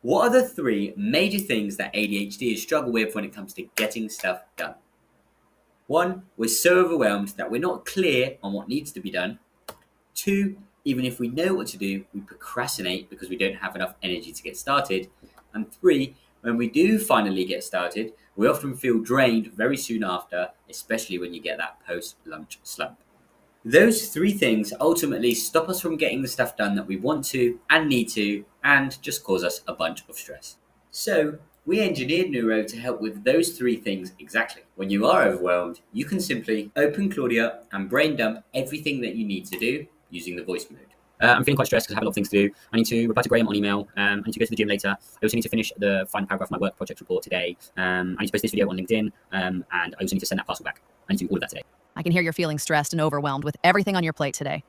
What are the three major things that ADHDers struggle with when it comes to getting stuff done? One, we're so overwhelmed that we're not clear on what needs to be done. Two, even if we know what to do, we procrastinate because we don't have enough energy to get started. And three, when we do finally get started, we often feel drained very soon after, especially when you get that post-lunch slump. Those three things ultimately stop us from getting the stuff done that we want to and need to, and just cause us a bunch of stress. So, we engineered Neuro to help with those three things exactly. When you are overwhelmed, you can simply open Claudia and brain dump everything that you need to do using the voice mode. I'm feeling quite stressed because I have a lot of things to do. I need to reply to Graham on email. I need to go to the gym later. I also need to finish the final paragraph of my work project report today. I need to post this video on LinkedIn. And I also need to send that parcel back. I need to do all of that today. I can hear you're feeling stressed and overwhelmed with everything on your plate today.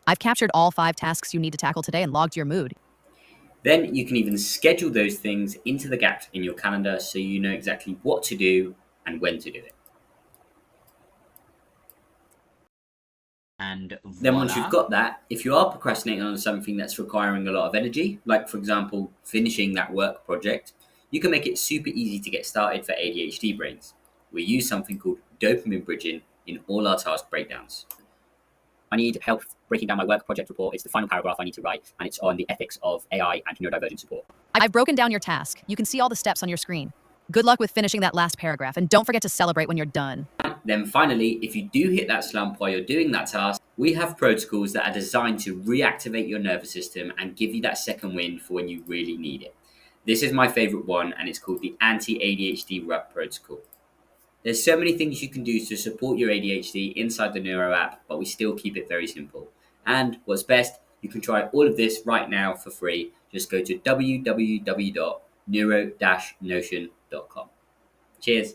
I've captured all 5 tasks you need to tackle today and logged your mood. Then you can even schedule those things into the gaps in your calendar so you know exactly what to do and when to do it. And Then once voila. you've got that, if you are procrastinating on something that's requiring a lot of energy, like for example, finishing that work project, you can make it super easy to get started for ADHD brains. We use something called dopamine bridging in all our task breakdowns. I need help breaking down my work project report. It's the final paragraph I need to write, and it's on the ethics of AI and neurodivergent support. I've broken down your task. You can see all the steps on your screen. Good luck with finishing that last paragraph, and don't forget to celebrate when you're done. Then finally, if you do hit that slump while you're doing that task, we have protocols that are designed to reactivate your nervous system and give you that second wind for when you really need it. This is my favorite one, and it's called the anti-ADHD rut protocol. There's so many things you can do to support your ADHD inside the Neuro app, but we still keep it very simple. And what's best, you can try all of this right now for free. Just go to www.neuro-notion.com. Cheers.